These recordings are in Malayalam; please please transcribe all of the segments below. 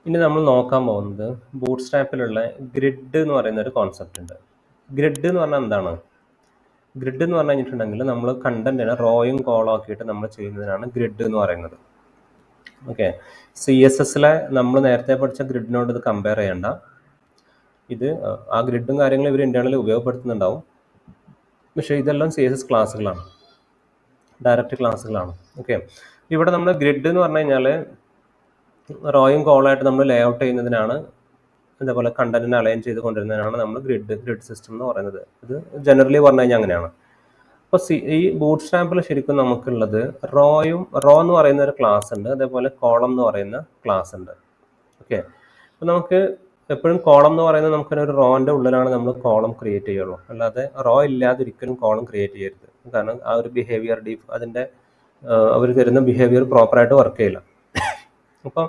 ഇനി നമ്മൾ നോക്കാൻ പോകുന്നത് ബൂട്ട് സ്ട്രാപ്പിലുള്ള ഗ്രിഡ് എന്ന് പറയുന്ന ഒരു കോൺസെപ്റ്റ് ഉണ്ട്. ഗ്രിഡ് എന്ന് പറഞ്ഞാൽ എന്താണ്? ഗ്രിഡ് എന്ന് പറഞ്ഞു കഴിഞ്ഞിട്ടുണ്ടെങ്കിൽ നമ്മൾ കണ്ടന്റിനെ റോയും കോളം ആക്കിയിട്ട് നമ്മൾ ചെയ്യുന്നതിനാണ് ഗ്രിഡ് എന്ന് പറയുന്നത്. ഓക്കെ, CSSലെ നമ്മൾ നേരത്തെ പഠിച്ച ഗ്രിഡിനോട് ഇത് കമ്പയർ ചെയ്യണ്ട. ഇത് ആ ഗ്രിഡും കാര്യങ്ങളും ഇവർ ഇന്റേണലി ഉപയോഗപ്പെടുത്തുന്നുണ്ടാവും. പക്ഷേ ഇതെല്ലാം CSS ക്ലാസ്സുകളാണ്, ഡയറക്റ്റ് ക്ലാസ്സുകളാണ്. ഓക്കെ, ഇവിടെ നമ്മൾ ഗ്രിഡ് എന്ന് പറഞ്ഞു കഴിഞ്ഞാൽ റോയും കോളായിട്ട് നമ്മൾ ലേ ഔട്ട് ചെയ്യുന്നതിനാണ്, അതേപോലെ കണ്ടന്റിനെ അലൈൻ ചെയ്ത് കൊണ്ടുവരുന്നതിനാണ് നമ്മൾ ഗ്രിഡ് സിസ്റ്റം എന്ന് പറയുന്നത്. ഇത് ജനറലി പറഞ്ഞു കഴിഞ്ഞാൽ അങ്ങനെയാണ്. അപ്പോൾ ഈ ബൂട്ട് സ്ട്രാപ്പിൽ ശരിക്കും നമുക്കുള്ളത് റോ എന്ന് പറയുന്ന ഒരു ക്ലാസ് ഉണ്ട്, അതേപോലെ കോളം എന്ന് പറയുന്ന ക്ലാസ് ഉണ്ട്. ഓക്കെ, അപ്പോൾ നമുക്ക് എപ്പോഴും കോളം എന്ന് പറയുന്നത് നമുക്കൊരു റോന്റെ ഉള്ളിലാണ് നമ്മൾ കോളം ക്രിയേറ്റ് ചെയ്യുള്ളൂ, അല്ലാതെ റോ ഇല്ലാതെ ഒരിക്കലും കോളം ക്രിയേറ്റ് ചെയ്യരുത്. കാരണം ആ ഒരു ബിഹേവിയർ അതിൻ്റെ അവർ തരുന്ന ബിഹേവിയർ പ്രോപ്പറായിട്ട് വർക്ക് ചെയ്യില്ല. അപ്പം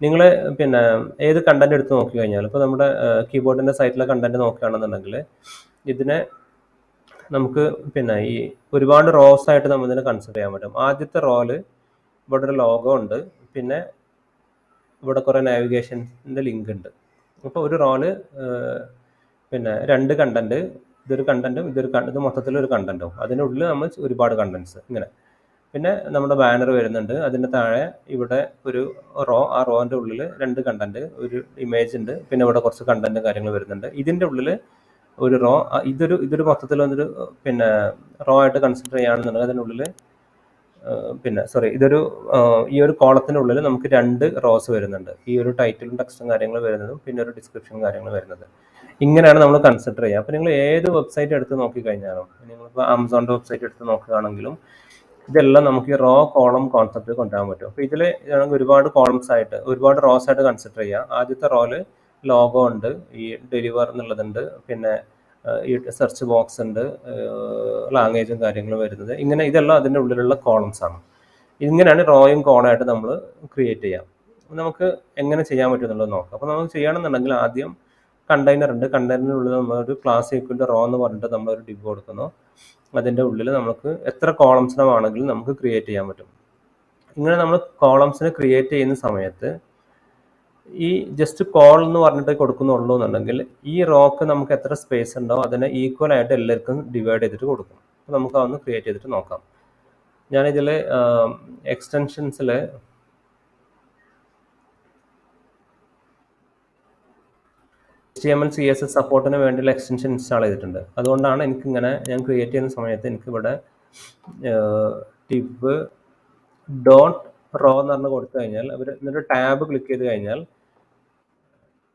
നിങ്ങൾ പിന്നെ ഏത് കണ്ടന്റ് എടുത്ത് നോക്കി കഴിഞ്ഞാൽ, ഇപ്പോൾ നമ്മുടെ കീബോർഡിൻ്റെ സൈറ്റിലെ കണ്ടന്റ് നോക്കുകയാണെന്നുണ്ടെങ്കിൽ ഇതിനെ നമുക്ക് പിന്നെ ഈ ഒരുപാട് റോസ് ആയിട്ട് നമ്മൾ ഇതിനെ കൺസിഡർ ചെയ്യാൻ പറ്റും. ആദ്യത്തെ റോയില് ഇവിടെ ഒരു ലോഗോ ഉണ്ട്, പിന്നെ ഇവിടെ കുറേ നാവിഗേഷൻ്റെ ലിങ്ക് ഉണ്ട്. അപ്പോൾ ഒരു റോള് പിന്നെ രണ്ട് കണ്ടന്റ്, ഇതൊരു കണ്ടന്റും ഇത് മൊത്തത്തിലൊരു കണ്ടന്റും, അതിനുള്ളിൽ നമ്മൾ ഒരുപാട് കണ്ടന്റ്സ് ഇങ്ങനെ. പിന്നെ നമ്മുടെ ബാനർ വരുന്നുണ്ട്, അതിൻ്റെ താഴെ ഇവിടെ ഒരു റോ, ആ റോൻ്റെ ഉള്ളിൽ രണ്ട് കണ്ടന്റ്, ഒരു ഇമേജ് ഉണ്ട്, പിന്നെ ഇവിടെ കുറച്ച് കണ്ടന്റ് കാര്യങ്ങൾ വരുന്നുണ്ട്. ഇതിൻ്റെ ഉള്ളിൽ ഒരു റോ, ഇതൊരു മൊത്തത്തിൽ വന്നൊരു പിന്നെ റോ ആയിട്ട് കൺസിഡർ ചെയ്യുകയാണെന്നുണ്ടെങ്കിൽ അതിനുള്ളിൽ പിന്നെ ഇതൊരു ഈ ഒരു കോളത്തിൻ്റെ ഉള്ളിൽ നമുക്ക് രണ്ട് റോസ് വരുന്നുണ്ട്, ഈ ഒരു ടൈറ്റിലും ടെക്സ്റ്റും കാര്യങ്ങൾ വരുന്നതും പിന്നെ ഒരു ഡിസ്ക്രിപ്ഷൻ കാര്യങ്ങൾ വരുന്നത്. ഇങ്ങനെയാണ് നമ്മൾ കൺസിഡർ ചെയ്യുക. അപ്പോൾ നിങ്ങൾ ഏത് വെബ്സൈറ്റ് എടുത്ത് നോക്കിക്കഴിഞ്ഞാലും, നിങ്ങളിപ്പോൾ ആമസോണിൻ്റെ വെബ്സൈറ്റ് എടുത്ത് നോക്കുകയാണെങ്കിലും ഇതെല്ലാം നമുക്ക് ഈ റോ കോളം കോൺസെപ്റ്റ് കൊണ്ടുവരാൻ പറ്റും. അപ്പോൾ ഇതിൽ ഒരുപാട് കോളംസ് ആയിട്ട്, ഒരുപാട് റോസ് ആയിട്ട് കൺസിഡർ ചെയ്യുക. ആദ്യത്തെ റോയില് ലോഗോ ഉണ്ട്, ഈ ഡെലിവർ എന്നുള്ളതുണ്ട്, പിന്നെ ഈ സെർച്ച് ബോക്സ് ഉണ്ട്, ലാംഗ്വേജും കാര്യങ്ങളും വരുന്നത്. ഇങ്ങനെ ഇതെല്ലാം അതിൻ്റെ ഉള്ളിലുള്ള കോളംസ് ആണ്. ഇങ്ങനെയാണ് റോയും കോളമായിട്ട് നമ്മൾ ക്രിയേറ്റ് ചെയ്യാം. നമുക്ക് എങ്ങനെ ചെയ്യാൻ പറ്റും എന്നുള്ളത് നോക്കാം. അപ്പോൾ നമുക്ക് ചെയ്യണമെന്നുണ്ടെങ്കിൽ ആദ്യം കണ്ടെയ്നർ ഉണ്ട്, കണ്ടെയ്നറിനുള്ളിൽ നമ്മളൊരു ക്ലാസ് ഈക്വൽ റോ എന്ന് പറഞ്ഞിട്ട് നമ്മളൊരു ഡിവ് കൊടുക്കുന്നു. അതിൻ്റെ ഉള്ളിൽ നമുക്ക് എത്ര കോളംസിനെ വേണമെങ്കിലും നമുക്ക് ക്രിയേറ്റ് ചെയ്യാൻ പറ്റും. ഇങ്ങനെ നമ്മൾ കോളംസിനെ ക്രിയേറ്റ് ചെയ്യുന്ന സമയത്ത് ഈ ജസ്റ്റ് കോൾ എന്ന് പറഞ്ഞിട്ട് കൊടുക്കുന്നുള്ളൂ എന്നുണ്ടെങ്കിൽ ഈ റോക്ക് നമുക്ക് എത്ര സ്പേസ് ഉണ്ടോ അതിനെ ഈക്വൽ ആയിട്ട് എല്ലാവർക്കും ഡിവൈഡ് ചെയ്തിട്ട് കൊടുക്കും. അപ്പോൾ നമുക്ക് അതൊന്ന് ക്രിയേറ്റ് ചെയ്തിട്ട് നോക്കാം. ഞാനിതിൽ എക്സ്റ്റൻഷൻസിൽ HTML CSS സപ്പോർട്ടിന് വേണ്ടിയുള്ള എക്സ്റ്റൻഷൻ ഇൻസ്റ്റാൾ ചെയ്തിട്ടുണ്ട്. അതുകൊണ്ടാണ് എനിക്കിങ്ങനെ ഞാൻ ക്രിയേറ്റ് ചെയ്യുന്ന സമയത്ത് എനിക്കിവിടെ ടിവ് ഡോട്ട് റോ എന്ന് പറഞ്ഞ് കൊടുത്തു കഴിഞ്ഞാൽ അവർ എന്നിട്ട് ടാബ് ക്ലിക്ക് ചെയ്ത് കഴിഞ്ഞാൽ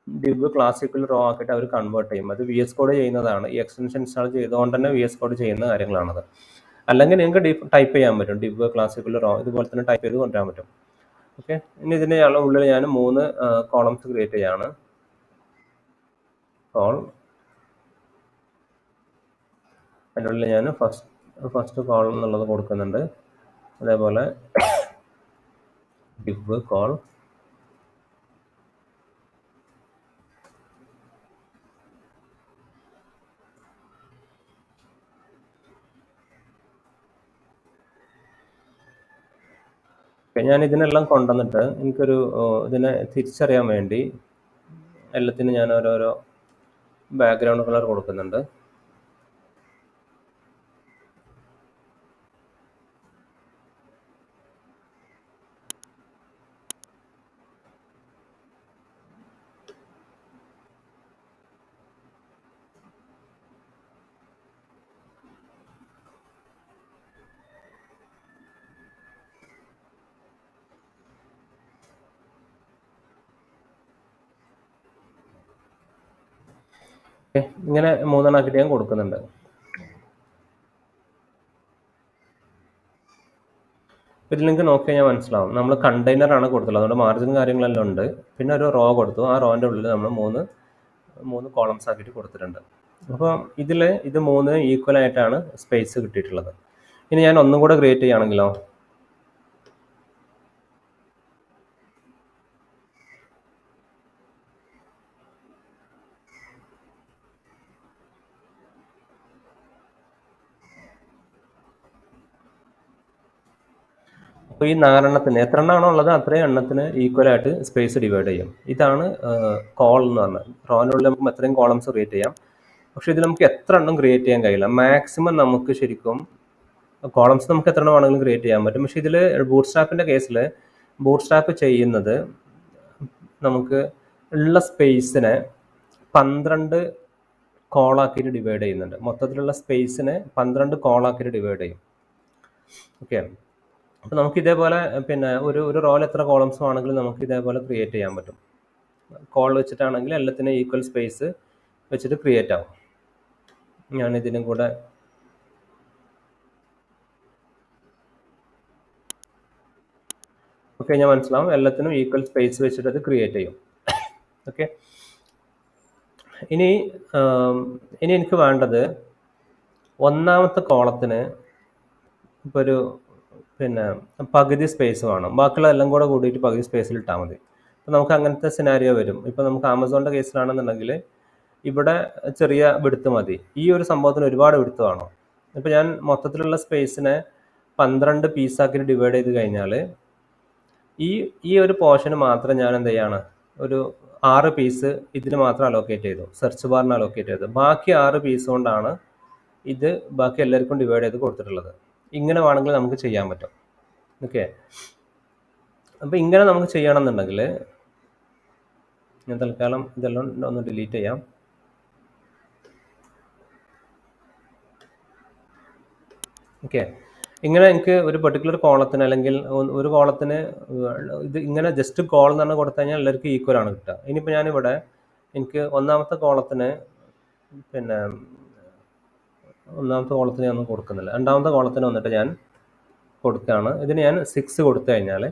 ഡിവ് ക്ലാസിക്കൽ റോ ആക്കിയിട്ട് അവർ കൺവേർട്ട് ചെയ്യും. അത് VS കോഡ് ചെയ്യുന്നതാണ്. ഈ എക്സ്റ്റൻഷൻ ഇൻസ്റ്റാൾ ചെയ്തുകൊണ്ട് തന്നെ VS കോഡ് ചെയ്യുന്ന കാര്യങ്ങളാണത്. അല്ലെങ്കിൽ നിങ്ങൾക്ക് ടൈപ്പ് ചെയ്യാൻ പറ്റും, ഡിവ് ക്ലാസിക്കൽ റോ ഇതുപോലെ തന്നെ ടൈപ്പ് ചെയ്ത് കൊണ്ടുവരാൻ പറ്റും. ഓക്കെ, ഇനി ഇതിൻ്റെ ഉള്ളിൽ ഞാൻ 3 കോളംസ് ക്രിയേറ്റ് ചെയ്യാണ്. കോൾ, അതിൻ്റെ ഉള്ളിൽ ഞാൻ ഫസ്റ്റ് കോൾ എന്നുള്ളത് കൊടുക്കുന്നുണ്ട്. അതേപോലെ ഡിവ് കോൾ, ഞാൻ ഇതിനെല്ലാം കൊണ്ടുവന്നിട്ട് എനിക്കൊരു ഇതിനെ തിരിച്ചറിയാൻ വേണ്ടി എല്ലാത്തിനും ഞാൻ ഓരോരോ ബാക്ക്ഗ്രൗണ്ട് കളർ കൊടുക്കുന്നുണ്ട്. ഇങ്ങനെ 3 ആക്കിയിട്ട് ഞാൻ കൊടുക്കുന്നുണ്ട്. ഇതിൽ നിങ്ങൾക്ക് നോക്കി കഴിഞ്ഞാൽ മനസ്സിലാവും നമ്മൾ കണ്ടെയ്നർ ആണ് കൊടുത്തുള്ളത്, അതുകൊണ്ട് മാർജിൻ കാര്യങ്ങളെല്ലാം ഉണ്ട്. പിന്നെ ഒരു റോ കൊടുത്തു, ആ റോൻ്റെ ഉള്ളിൽ നമ്മൾ മൂന്ന് കോളംസ് ആക്കിയിട്ട് കൊടുത്തിട്ടുണ്ട്. അപ്പോൾ ഇത് 3 ഈക്വൽ ആയിട്ടാണ് സ്പേസ് കിട്ടിയിട്ടുള്ളത്. ഇനി ഞാൻ ഒന്നും കൂടെ ക്രിയേറ്റ് ചെയ്യുകയാണെങ്കിലോ, ഈ 4 എത്ര എണ്ണമാണോ ഉള്ളത് അത്രയും എണ്ണത്തിന് ഈക്വലായിട്ട് സ്പേസ് ഡിവൈഡ് ചെയ്യും. ഇതാണ് കോൾ എന്ന് പറഞ്ഞത്. റോനുള്ളിൽ നമുക്ക് എത്രയും കോളംസ് ക്രിയേറ്റ് ചെയ്യാം. പക്ഷേ ഇതിൽ നമുക്ക് എത്ര എണ്ണം ക്രിയേറ്റ് ചെയ്യാൻ കഴിയില്ല. മാക്സിമം നമുക്ക് ശരിക്കും കോളംസ് നമുക്ക് എത്ര എണ്ണം വേണമെങ്കിലും ക്രിയേറ്റ് ചെയ്യാൻ പറ്റും. പക്ഷേ ഇതിൽ ബൂട്ട്സ്ട്രാപ്പിൻ്റെ കേസിൽ ബൂട്ട്സ്ട്രാപ്പ് ചെയ്യുന്നത് നമുക്ക് ഉള്ള സ്പേസിനെ 12 കോളാക്കിയിട്ട് ഡിവൈഡ് ചെയ്യുന്നുണ്ട്. മൊത്തത്തിലുള്ള സ്പേസിനെ 12 കോളാക്കിയിട്ട് ഡിവൈഡ് ചെയ്യും. ഓക്കെ, അപ്പോൾ നമുക്ക് ഇതേപോലെ പിന്നെ ഒരു റോയിൽ എത്ര കോളംസ് ആണെങ്കിലും നമുക്ക് ഇതേപോലെ ക്രിയേറ്റ് ചെയ്യാൻ പറ്റും. കോൾ വെച്ചിട്ടാണെങ്കിൽ എല്ലാത്തിനും ഈക്വൽ സ്പേസ് വെച്ചിട്ട് ക്രിയേറ്റ് ആവും. ഞാനിതിനും കൂടെ ഓക്കെ, ഞാൻ മനസ്സിലാവും. എല്ലാത്തിനും ഈക്വൽ സ്പേസ് വെച്ചിട്ട് അത് ക്രിയേറ്റ് ചെയ്യും. ഓക്കെ, ഇനി എനിക്ക് വേണ്ടത് ഒന്നാമത്തെ കോളത്തിന് ഇപ്പോൾ ഒരു പിന്നെ പകുതി സ്പേസ് വേണം. ബാക്കിയുള്ള എല്ലാം കൂടെ കൂടിയിട്ട് പകുതി സ്പേസിൽ ഇട്ടാൽ മതി. അപ്പോൾ നമുക്ക് അങ്ങനത്തെ സിനാരിയോ വരും. ഇപ്പോൾ നമുക്ക് ആമസോണിൻ്റെ കേസിലാണെന്നുണ്ടെങ്കിൽ ഇവിടെ ചെറിയ വിടുത്ത് മതി. ഈ ഒരു സംഭവത്തിന് ഒരുപാട് വിടുത്ത് വേണം. ഇപ്പോൾ ഞാൻ മൊത്തത്തിലുള്ള സ്പേസിനെ 12 പീസാക്കിയിട്ട് ഡിവൈഡ് ചെയ്ത് കഴിഞ്ഞാൽ ഈ ഒരു പോർഷന് മാത്രം ഞാൻ എന്ത് ചെയ്യാണ്, ഒരു 6 പീസ് ഇതിന് മാത്രം അലോക്കേറ്റ് ചെയ്തു, സെർച്ച് ബാറിന് അലോക്കേറ്റ് ചെയ്തു. ബാക്കി 6 പീസ് കൊണ്ടാണ് ഇത് ബാക്കി എല്ലാവർക്കും ഡിവൈഡ് ചെയ്ത് കൊടുത്തിട്ടുള്ളത്. ഇങ്ങനെ വേണമെങ്കിൽ നമുക്ക് ചെയ്യാൻ പറ്റും. ഓക്കെ, അപ്പോൾ ഇങ്ങനെ നമുക്ക് ചെയ്യണമെന്നുണ്ടെങ്കിൽ ഞാൻ തൽക്കാലം ഇതെല്ലാം ഒന്ന് ഡിലീറ്റ് ചെയ്യാം. ഓക്കെ, ഇങ്ങനെ എനിക്ക് ഒരു പെർട്ടിക്കുലർ കോളത്തിന് അല്ലെങ്കിൽ ഒരു കോളത്തിന് ഇത് ഇങ്ങനെ ജസ്റ്റ് കോൾ എന്ന് പറഞ്ഞാൽ കൊടുത്തു കഴിഞ്ഞാൽ എല്ലാവർക്കും ഈക്വലാണ് കിട്ടുക. ഇനിയിപ്പോൾ ഞാനിവിടെ എനിക്ക് ഒന്നാമത്തെ കോളത്തിന് ഞാൻ കൊടുക്കുന്നില്ല. രണ്ടാമത്തെ കോളത്തിന് വന്നിട്ട് ഞാൻ കൊടുക്കുകയാണ്. ഇതിന് ഞാൻ 6 കൊടുത്തു കഴിഞ്ഞാൽ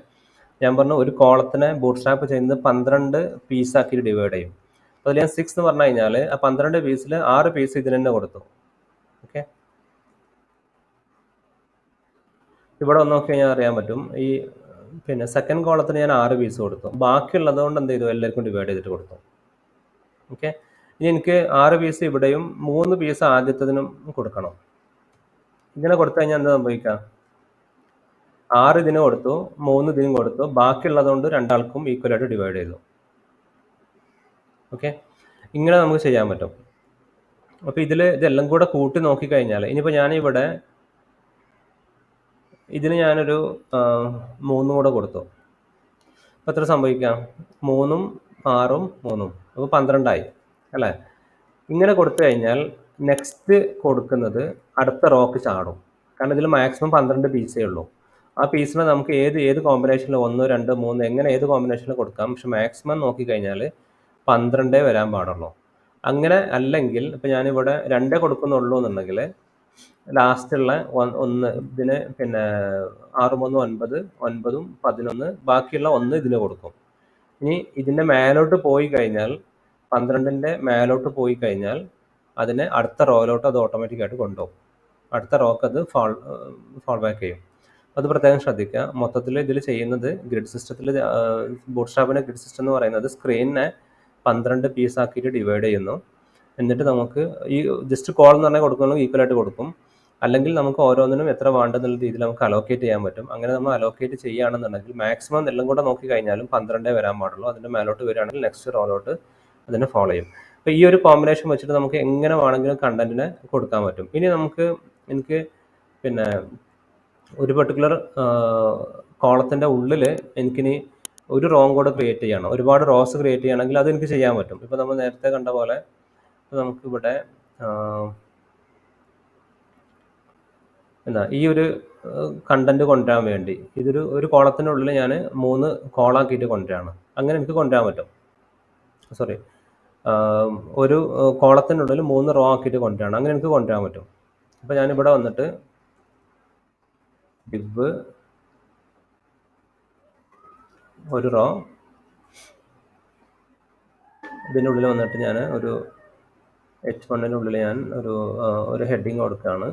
ഞാൻ പറഞ്ഞു ഒരു കോളത്തിനെ ബൂട്ട്സ്ട്രാപ്പ് ചെയ്യുന്നത് 12 പീസാക്കി ഡിവൈഡ് ചെയ്യും. അപ്പോൾ അതിൽ ഞാൻ 6 എന്ന് പറഞ്ഞു കഴിഞ്ഞാൽ ആ 12 പീസിൽ 6 പീസ് ഇതിന് തന്നെ കൊടുത്തു. ഓക്കെ, ഇവിടെ ഒന്ന് നോക്കി കഴിഞ്ഞാൽ അറിയാൻ പറ്റും. ഈ സെക്കൻഡ് കോളത്തിന് ഞാൻ 6 പീസ് കൊടുത്തു. ബാക്കിയുള്ളത് കൊണ്ട് എന്ത് ചെയ്തു, എല്ലാവർക്കും ഡിവൈഡ് ചെയ്തിട്ട് കൊടുത്തു. ഓക്കെ, ഇനി എനിക്ക് 6 പീസ് ഇവിടെയും 3 പീസ് ആദ്യത്തതിനും കൊടുക്കണം. ഇങ്ങനെ കൊടുത്തു കഴിഞ്ഞാൽ എന്താ സംഭവിക്കുക, 6 ഇതിന് കൊടുത്തു, 3 ഇതിനും കൊടുത്തു, ബാക്കിയുള്ളത് കൊണ്ട് രണ്ടാൾക്കും ഈക്വലായിട്ട് ഡിവൈഡ് ചെയ്തു. ഓക്കെ, ഇങ്ങനെ നമുക്ക് ചെയ്യാൻ പറ്റും. അപ്പോൾ ഇതെല്ലാം കൂടെ കൂട്ടി നോക്കിക്കഴിഞ്ഞാൽ ഇനിയിപ്പോൾ ഞാനിവിടെ ഇതിന് ഞാനൊരു 3 കൂടെ കൊടുത്തു. അപ്പോൾ എത്ര സംഭവിക്കാം, 3ഉം 6ഉം 3ഉം, അപ്പോൾ 12 അല്ലേ? ഇങ്ങനെ കൊടുത്തു കഴിഞ്ഞാൽ നെക്സ്റ്റ് കൊടുക്കുന്നത് അടുത്ത റോക്ക് ചാടും. കാരണം ഇതിൽ മാക്സിമം 12 പീസേ ഉള്ളൂ. ആ പീസിനെ നമുക്ക് ഏത് കോമ്പിനേഷനിൽ 1, 2, 3 എങ്ങനെ ഏത് കോമ്പിനേഷനിൽ കൊടുക്കാം. പക്ഷെ മാക്സിമം നോക്കിക്കഴിഞ്ഞാൽ 12 വരാൻ പാടുള്ളൂ. അങ്ങനെ അല്ലെങ്കിൽ ഇപ്പോൾ ഞാനിവിടെ 2 കൊടുക്കുന്നുള്ളൂ എന്നുണ്ടെങ്കിൽ ലാസ്റ്റുള്ള 1 ഇതിന് 6, 3, 9, 9ഉം 11, ബാക്കിയുള്ള 1 ഇതിന് കൊടുക്കും. ഇനി ഇതിൻ്റെ മേലോട്ട് പോയി കഴിഞ്ഞാൽ 12ൻ്റെ മേലോട്ട് പോയി കഴിഞ്ഞാൽ അതിനെ അടുത്ത റോയിലോട്ട് അത് ഓട്ടോമാറ്റിക്കായിട്ട് കൊണ്ടുപോകും. അടുത്ത റോക്ക് അത് ഫാൾ ബാക്ക് ചെയ്യും. അത് പ്രത്യേകം ശ്രദ്ധിക്കുക. മൊത്തത്തിൽ ഇതിൽ ചെയ്യുന്നത് ഗ്രിഡ് സിസ്റ്റത്തിൽ ബൂട്ട്സ്ട്രാപ്പിൻ്റെ ഗ്രിഡ് സിസ്റ്റം എന്ന് പറയുന്നത് സ്ക്രീനിനെ 12 പീസാക്കിയിട്ട് ഡിവൈഡ് ചെയ്യുന്നു. എന്നിട്ട് നമുക്ക് ഈ ജസ്റ്റ് കോൾ എന്ന് പറഞ്ഞാൽ കൊടുക്കുന്നത് ഈക്വലായിട്ട് കൊടുക്കും. അല്ലെങ്കിൽ നമുക്ക് ഓരോന്നിനും എത്ര വേണ്ടെന്നുള്ള രീതിയിൽ നമുക്ക് അലോക്കേറ്റ് ചെയ്യാൻ പറ്റും. അങ്ങനെ നമ്മൾ അലോക്കേറ്റ് ചെയ്യുകയാണെന്നുണ്ടെങ്കിൽ മാക്സിമം എല്ലാം കൂടെ നോക്കി കഴിഞ്ഞാലും 12 വരാൻ പാടുള്ളൂ. അതിൻ്റെ മേലോട്ട് വരികയാണെങ്കിൽ നെക്സ്റ്റ് റോയിലോട്ട് അതിനെ ഫോളോ ചെയ്യും. അപ്പോൾ ഈ ഒരു കോമ്പിനേഷൻ വെച്ചിട്ട് നമുക്ക് എങ്ങനെ വേണമെങ്കിലും കണ്ടന്റിനെ കൊടുക്കാൻ പറ്റും. ഇനി എനിക്ക് ഒരു പെർട്ടിക്കുലർ കോളത്തിൻ്റെ ഉള്ളിൽ എനിക്കിനി ഒരു റോം കൂടെ ക്രിയേറ്റ് ചെയ്യണം. ഒരുപാട് റോസ് ക്രിയേറ്റ് ചെയ്യണമെങ്കിൽ അത് എനിക്ക് ചെയ്യാൻ പറ്റും. ഇപ്പോൾ നമ്മൾ നേരത്തെ കണ്ട പോലെ നമുക്കിവിടെ ഈ ഒരു കണ്ടന്റ് കൊണ്ടുവരാൻ വേണ്ടി ഒരു കോളത്തിനുള്ളിൽ ഞാൻ 3 കോളാക്കിയിട്ട് കൊണ്ടുവരാണ്. അങ്ങനെ എനിക്ക് കൊണ്ടുവരാൻ പറ്റും. ഒരു കോളത്തിനുള്ളിൽ 3 റോ ആക്കിയിട്ട് കൊണ്ടുവരാണ്. അങ്ങനെ എനിക്ക് കൊണ്ടുവരാൻ പറ്റും. അപ്പോൾ ഞാനിവിടെ വന്നിട്ട് div ഒരു റോ, ഇതിനുള്ളിൽ വന്നിട്ട് ഞാൻ ഒരു H1ൻ്റെ ഉള്ളിൽ ഞാൻ ഒരു ഹെഡിങ് കൊടുക്കുകയാണ്.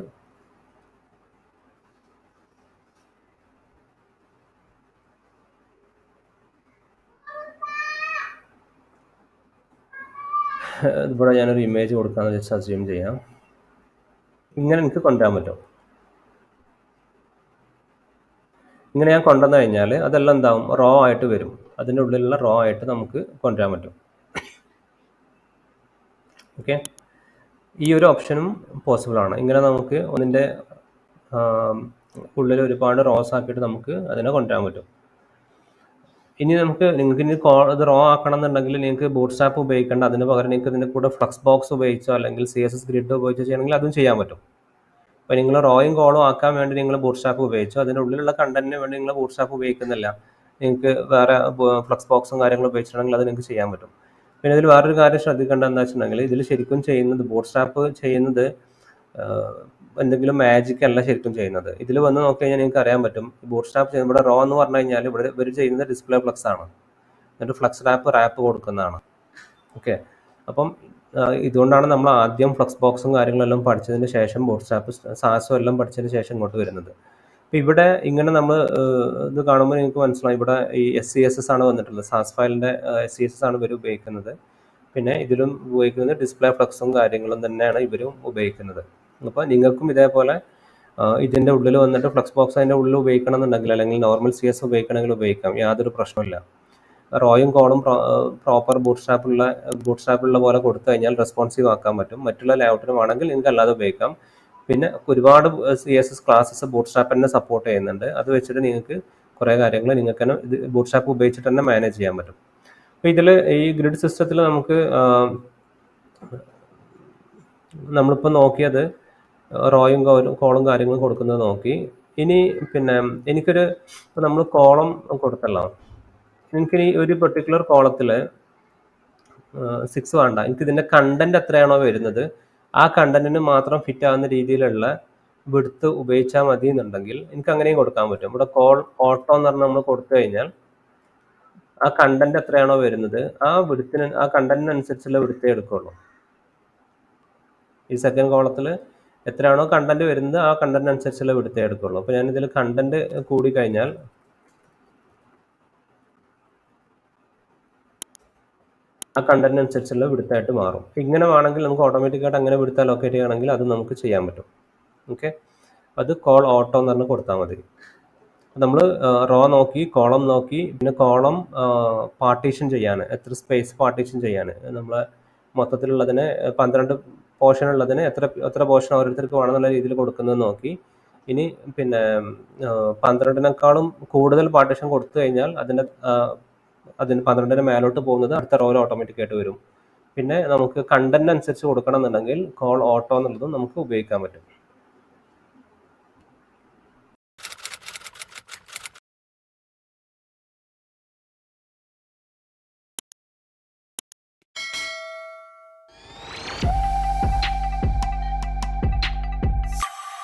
ഇവിടെ ഞാനൊരു ഇമേജ് കൊടുക്കാമെന്ന് വെച്ച് അസ്യൂം ചെയ്യാം. ഇങ്ങനെ എനിക്ക് കൊണ്ടുവരാൻ പറ്റും. ഇങ്ങനെ ഞാൻ കൊണ്ടുവന്നു കഴിഞ്ഞാൽ അതെല്ലാം എന്താവും, റോ ആയിട്ട് വരും. അതിൻ്റെ ഉള്ളിലുള്ള റോ ആയിട്ട് നമുക്ക് കൊണ്ടുവരാൻ പറ്റും. ഓക്കെ, ഈ ഒരു ഓപ്ഷനും പോസിബിൾ ആണ്. ഇങ്ങനെ നമുക്ക് ഒന്നിൻ്റെ ഉള്ളിൽ ഒരുപാട് റോസ് ആക്കിയിട്ട് നമുക്ക് അതിനെ കൊണ്ടുവരാൻ പറ്റും. ഇനി നിങ്ങൾക്ക് ഇനി ഇത് റോ ആക്കണം എന്നുണ്ടെങ്കിൽ നിങ്ങൾക്ക് ബൂട്ട് സ്ട്രാപ്പ് ഉപയോഗിക്കേണ്ട, അതിന് പകരം നിങ്ങൾക്ക് ഇതിൻ്റെ കൂടെ ഫ്ലക്സ് ബോക്സ് ഉപയോഗിച്ചോ അല്ലെങ്കിൽ CSS ഗ്രിഡ് ഉപയോഗിച്ചോ ചെയ്യണമെങ്കിൽ അതും ചെയ്യാൻ പറ്റും. അപ്പോൾ നിങ്ങൾ റോയും കോളും ആക്കാൻ വേണ്ടി നിങ്ങൾ ബൂട്ട് സ്ട്രാപ്പ് ഉപയോഗിച്ചു, അതിൻ്റെ ഉള്ളിലുള്ള കണ്ടന്റിന് വേണ്ടി നിങ്ങൾ ബൂട്ട് സ്ട്രാപ്പ് ഉപയോഗിക്കുന്നില്ല, നിങ്ങൾക്ക് വേറെ ഫ്ലക്സ് ബോക്സും കാര്യങ്ങളും ഉപയോഗിച്ചിട്ടുണ്ടെങ്കിൽ അത് നിങ്ങൾക്ക് ചെയ്യാൻ പറ്റും. പിന്നെ ഇതിൽ വേറൊരു കാര്യം ശ്രദ്ധിക്കേണ്ടത് എന്താ വെച്ചിട്ടുണ്ടെങ്കിൽ, ഇതിൽ ശരിക്കും ചെയ്യുന്നത് ബൂട്ട് സ്ട്രാപ്പ് ചെയ്യുന്നത് എന്തെങ്കിലും മാജിക് അല്ല ശരിക്കും ചെയ്യുന്നത്. ഇതിൽ വന്ന് നോക്കി കഴിഞ്ഞാൽ നിങ്ങൾക്ക് അറിയാൻ പറ്റും, ബൂട്ട് സ്ട്രാപ്പ് ചെയ്യുമ്പോൾ ഇവിടെ റോ എന്ന് പറഞ്ഞു കഴിഞ്ഞാൽ ഇവിടെ ഇവർ ചെയ്യുന്നത് ഡിസ്പ്ലേ ഫ്ലക്സ് ആണ്, എന്നിട്ട് ഫ്ലക്സ് റാപ്പ് കൊടുക്കുന്നതാണ്. ഓക്കെ, അപ്പം ഇതുകൊണ്ടാണ് നമ്മൾ ആദ്യം ഫ്ലക്സ് ബോക്സും കാര്യങ്ങളെല്ലാം പഠിച്ചതിന് ശേഷം ബൂട്ട് സ്ട്രാപ്പ് സാസും എല്ലാം പഠിച്ചതിന് ശേഷം ഇങ്ങോട്ട് വരുന്നത്. അപ്പോൾ ഇവിടെ ഇങ്ങനെ നമ്മൾ ഇത് കാണുമ്പോൾ നിങ്ങൾക്ക് മനസ്സിലാവും, ഇവിടെ ഈ SCSS ആണ് വന്നിട്ടുള്ളത്, സാസ് ഫയലിൻ്റെ SCSS ആണ് ഇവർ ഉപയോഗിക്കുന്നത്. പിന്നെ ഇതിലും ഉപയോഗിക്കുന്നത് ഡിസ്പ്ലേ ഫ്ലക്സും കാര്യങ്ങളും തന്നെയാണ് ഇവരും ഉപയോഗിക്കുന്നത്. അപ്പോൾ നിങ്ങൾക്കും ഇതേപോലെ ഇതിൻ്റെ ഉള്ളിൽ വന്നിട്ട് ഫ്ലക്സ് ബോക്സ് അതിൻ്റെ ഉള്ളിൽ ഉപയോഗിക്കണം എന്നുണ്ടെങ്കിൽ അല്ലെങ്കിൽ നോർമൽ CS ഉപയോഗിക്കണമെങ്കിൽ ഉപയോഗിക്കാം, യാതൊരു പ്രശ്നമില്ല. റോയും കോളും പ്രോപ്പർ ബൂട്ട് സ്ട്രാപ്പിലുള്ള പോലെ കൊടുത്തു കഴിഞ്ഞാൽ റെസ്പോൺസീവ് ആക്കാൻ പറ്റും. മറ്റുള്ള ലേഔട്ടിനും ആണെങ്കിൽ നിങ്ങൾക്ക് അല്ലാതെ ഉപയോഗിക്കാം. പിന്നെ ഒരുപാട് CSS ക്ലാസ്സസ് ബൂട്ട് സ്ട്രാപ്പ് തന്നെ സപ്പോർട്ട് ചെയ്യുന്നുണ്ട്. അത് വെച്ചിട്ട് നിങ്ങൾക്ക് കുറേ കാര്യങ്ങൾ നിങ്ങൾക്ക് തന്നെ ഇത് ബൂട്ട് സ്ട്രാപ്പ് ഉപയോഗിച്ചിട്ട് തന്നെ മാനേജ് ചെയ്യാൻ പറ്റും. അപ്പോൾ ഇതിൽ ഈ ഗ്രിഡ് സിസ്റ്റത്തിൽ നമുക്ക് നമ്മളിപ്പോൾ നോക്കിയത് റോയും കോളും കാര്യങ്ങളും കൊടുക്കുന്നത് നോക്കി. ഇനി പിന്നെ എനിക്കൊരു നമ്മൾ കോളം കൊടുത്തല്ലോ, എനിക്കിനി ഒരു പെർട്ടിക്കുലർ കോളത്തിൽ 6 വേണ്ട, എനിക്ക് ഇതിൻ്റെ കണ്ടന്റ് എത്രയാണോ വരുന്നത് ആ കണ്ടന്റിന് മാത്രം ഫിറ്റ് ആവുന്ന രീതിയിലുള്ള വിഡ്ത്ത് ഉപയോഗിച്ചാൽ മതി എന്നുണ്ടെങ്കിൽ എനിക്ക് അങ്ങനെയും കൊടുക്കാൻ പറ്റും. ഇവിടെ കോൾ ഓട്ടോ എന്ന് പറഞ്ഞാൽ നമ്മൾ കൊടുത്തു കഴിഞ്ഞാൽ ആ കണ്ടന്റ് എത്രയാണോ വരുന്നത് ആ കണ്ടന്റിനനുസരിച്ചുള്ള വിഡ്ത്തേ എടുക്കുള്ളൂ. ഈ സെക്കൻഡ് കോളത്തിൽ എത്രയാണോ കണ്ടന്റ് വരുന്നത് ആ കണ്ടന്റിനനുസരിച്ചുള്ള വിഡ്ത്തേ എടുക്കുള്ളൂ. അപ്പോൾ ഞാനിതിൽ കണ്ടന്റ് കൂടി കഴിഞ്ഞാൽ ആ കണ്ടന്റിനനുസരിച്ചുള്ള വിഡ്ത്തായിട്ട് മാറും. ഇങ്ങനെ വേണമെങ്കിൽ നമുക്ക് ഓട്ടോമാറ്റിക്കായിട്ട് അങ്ങനെ വിഡ്ത്ത് അലോക്കേറ്റ് ചെയ്യണമെങ്കിൽ അത് നമുക്ക് ചെയ്യാൻ പറ്റും. ഓക്കെ, അത് കോൾ ഓട്ടോ എന്ന് പറഞ്ഞ് കൊടുത്താൽ മതി. നമ്മൾ റോ നോക്കി, കോളം നോക്കി, പിന്നെ കോളം പാർട്ടീഷൻ ചെയ്യാൻ, എത്ര സ്പേസ് പാർട്ടീഷൻ ചെയ്യാൻ, നമ്മൾ മൊത്തത്തിലുള്ളതിന് 12 പോർഷൻ ഉള്ളതിന് എത്ര പോർഷൻ ഓരോരുത്തർക്ക് വേണമെന്നുള്ള രീതിയിൽ കൊടുക്കുന്നത് നോക്കി. ഇനി പിന്നെ 12നേക്കാളും കൂടുതൽ പാർട്ടീഷൻ കൊടുത്തു കഴിഞ്ഞാൽ അതിന് 12ന് മേലോട്ട് പോകുന്നത് അടുത്ത റോയിൽ ഓട്ടോമാറ്റിക്കായിട്ട് വരും. പിന്നെ നമുക്ക് കണ്ടന്റ് അനുസരിച്ച് കൊടുക്കണം എന്നുണ്ടെങ്കിൽ കോൾ ഓട്ടോ എന്നുള്ളതും നമുക്ക് ഉപയോഗിക്കാൻ പറ്റും.